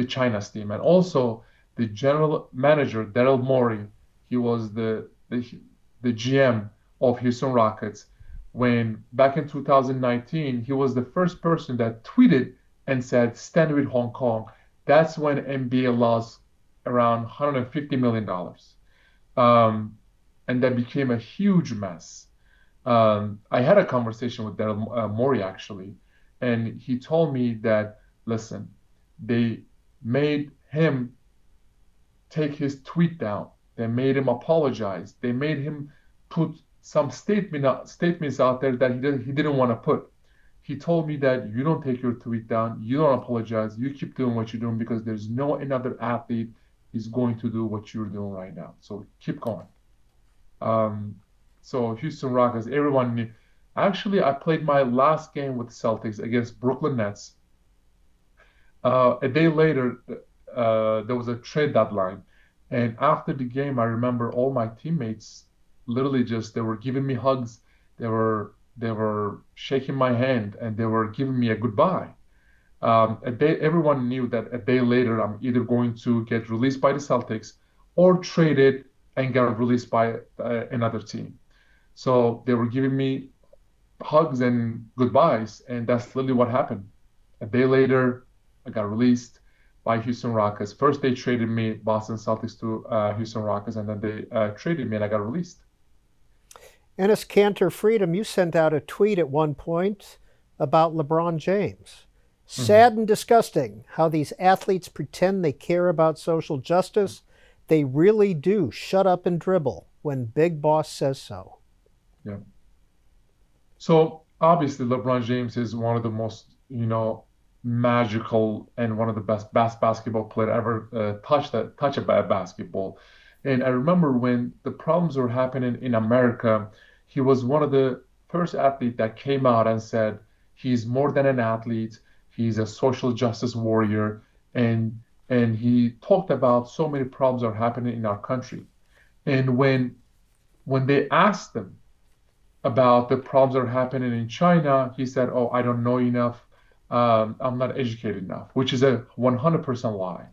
China's team, and also the general manager Daryl Morey. He was the GM of Houston Rockets. When back in 2019, he was the first person that tweeted and said, "Stand with Hong Kong." That's when NBA lost around $150 million. And that became a huge mess. I had a conversation with Daryl Morey actually, and he told me that, listen, they made him take his tweet down. They made him apologize. They made him put some statements out there that he didn't want to put. He told me that you don't take your tweet down, you don't apologize, you keep doing what you're doing because there's no another athlete is going to do what you're doing right now. So keep going. Um, so Houston Rockets, everyone knew. Actually, I played my last game with the Celtics against Brooklyn Nets. A day later, there was a trade deadline. And after the game, I remember all my teammates literally they were giving me hugs. They were shaking my hand and they were giving me a goodbye. Everyone knew that a day later I'm either going to get released by the Celtics or traded and get released by another team. So they were giving me hugs and goodbyes, and that's literally what happened. A day later, I got released by Houston Rockets. First, they traded me, Boston Celtics, to Houston Rockets, and then they traded me, and I got released. Enes Kanter Freedom, you sent out a tweet at one point about LeBron James. Sad and disgusting how these athletes pretend they care about social justice. They really do shut up and dribble when Big Boss says so. Yeah. So obviously, LeBron James is one of the most, magical and one of the best basketball player ever touch a basketball. And I remember when the problems were happening in America, he was one of the first athlete that came out and said he's more than an athlete. He's a social justice warrior, and he talked about so many problems are happening in our country. And when they asked him about the problems that are happening in China, he said, "Oh, I don't know enough. I'm not educated enough," which is a 100% lie,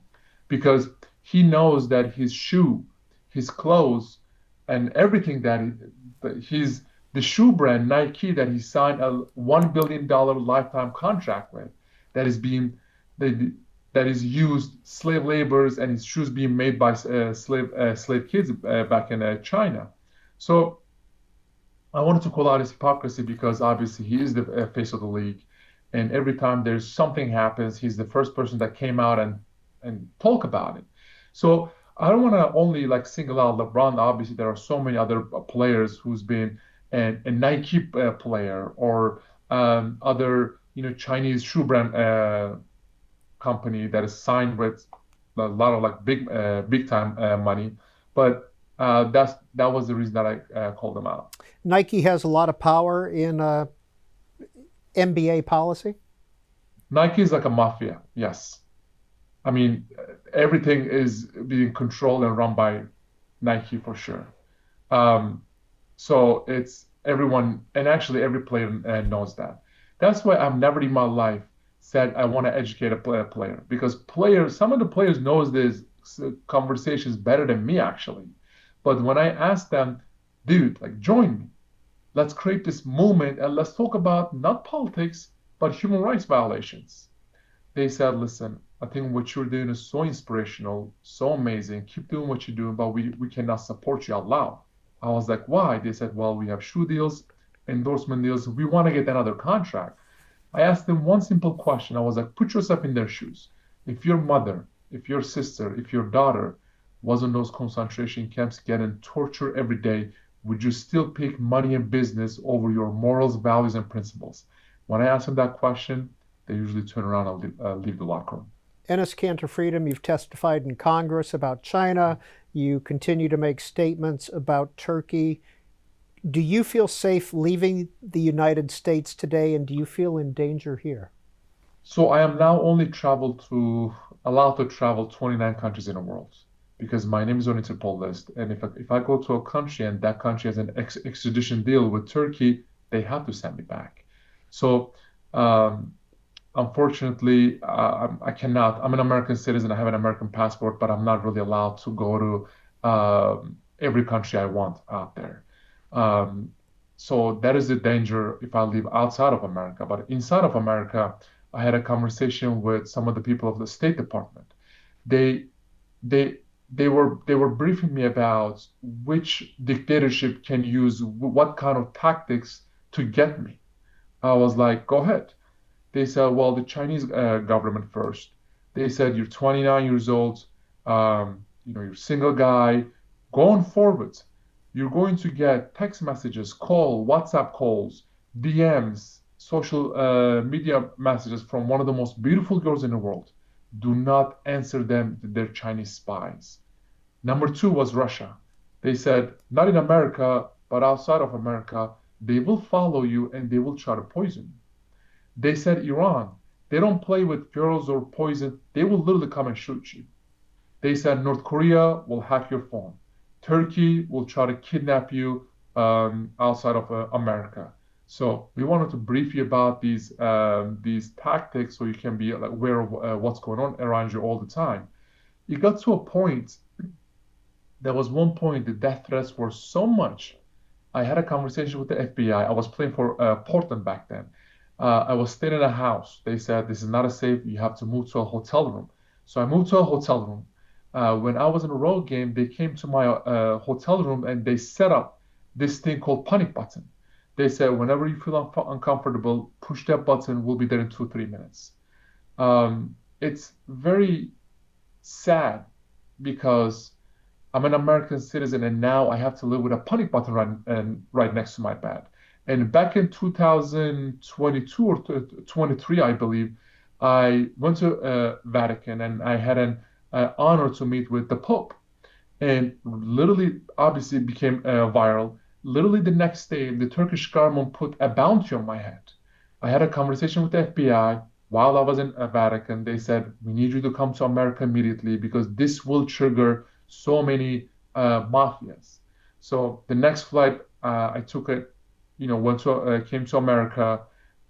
because he knows that his shoe, his clothes, and everything the shoe brand Nike that he signed a $1 billion lifetime contract with, that is being that is used slave laborers, and his shoes being made by slave kids back in China. So I wanted to call out his hypocrisy because obviously he is the face of the league, and every time there's something happens, he's the first person that came out and talk about it. So I don't want to only single out LeBron. Obviously, there are so many other players who's been a Nike player or other Chinese shoe brand company that is signed with a lot of big time money, but that was the reason that I called them out. Nike has a lot of power in NBA policy. Nike is like a mafia, yes. I mean, everything is being controlled and run by Nike for sure. So it's everyone, and actually every player knows that. That's why I've never in my life said I want to educate a player, because some of the players knows this conversations better than me actually. But when I ask them, dude, join me. Let's create this movement and let's talk about not politics, but human rights violations. They said, listen, I think what you're doing is so inspirational, so amazing. Keep doing what you're doing, but we cannot support you out loud. I was like, why? They said, well, we have shoe deals, endorsement deals. We want to get another contract. I asked them one simple question. I was like, put yourself in their shoes. If your mother, if your sister, if your daughter was in those concentration camps getting tortured every day, would you still pick money and business over your morals, values, and principles? When I ask them that question, they usually turn around and leave the locker room. Enes Kanter Freedom, you've testified in Congress about China. You continue to make statements about Turkey. Do you feel safe leaving the United States today, and do you feel in danger here? So I am now only allowed to travel 29 countries in the world, because my name is on Interpol list. And if I go to a country and that country has an extradition deal with Turkey, they have to send me back. So unfortunately, I cannot. I'm an American citizen. I have an American passport, but I'm not really allowed to go to every country I want out there. So that is the danger if I live outside of America. But inside of America, I had a conversation with some of the people of the State Department. They were briefing me about which dictatorship can use what kind of tactics to get me. I was like, go ahead. They said, well, the Chinese government first. They said, you're 29 years old, you're a single guy. Going forward, you're going to get text messages, WhatsApp calls, DMs, social media messages from one of the most beautiful girls in the world. Do not answer them. They're Chinese spies. Number two was Russia. They said, not in America, but outside of America, they will follow you and they will try to poison you. They said Iran. They don't play with fuels or poison. They will literally come and shoot you. They said North Korea will hack your phone. Turkey will try to kidnap you outside of America. So we wanted to brief you about these tactics so you can be like, aware of what's going on around you all the time. It got to a point, there was one point the death threats were so much. I had a conversation with the FBI. I was playing for Portland back then. I was staying in a house. They said, this is not a safe, you have to move to a hotel room. So I moved to a hotel room. When I was in a road game, they came to my hotel room and they set up this thing called panic button. They said, whenever you feel uncomfortable, push that button. We'll be there in 2 or 3 minutes. It's very sad because I'm an American citizen and now I have to live with a panic button right next to my bed. And back in 2022 or 23, I believe, I went to Vatican and I had an honor to meet with the Pope. And literally, obviously, it became viral. Literally the next day, the Turkish government put a bounty on my head. I had a conversation with the FBI while I was in Vatican. They said, we need you to come to America immediately because this will trigger so many mafias. So the next flight, I took it, came to America,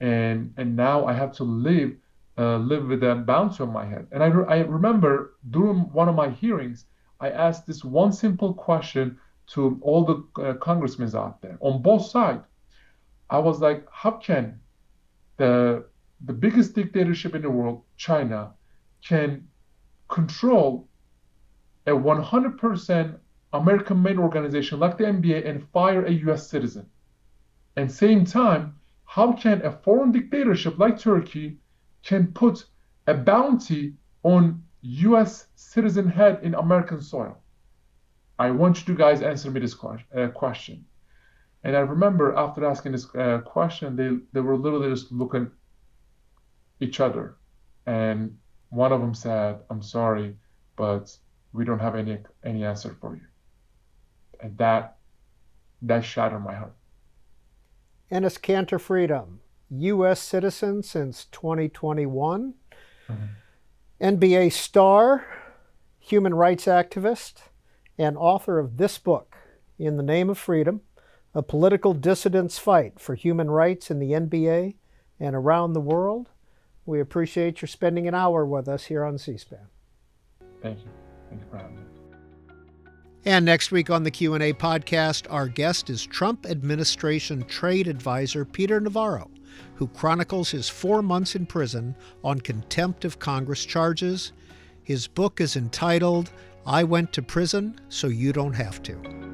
and now I have to live with a bounty on my head. And I remember during one of my hearings, I asked this one simple question to all the congressmen out there on both sides. I was like, how can the biggest dictatorship in the world, China, can control a 100% American-made organization like the NBA and fire a US citizen? And same time, how can a foreign dictatorship like Turkey can put a bounty on US citizen head in American soil? I want you to guys answer me this question. And I remember after asking this question, they were literally just looking each other. And one of them said, I'm sorry, but we don't have any answer for you. And that shattered my heart. Enes Kanter Freedom, U.S. citizen since 2021, NBA star, human rights activist, and author of this book, In the Name of Freedom, A Political Dissident's Fight for Human Rights in the NBA and Around the World. We appreciate your spending an hour with us here on C-SPAN. Thank you. Thank you for having me. And next week on the Q&A podcast, our guest is Trump administration trade advisor Peter Navarro, who chronicles his 4 months in prison on contempt of Congress charges. His book is entitled, I Went to Prison So You Don't Have to.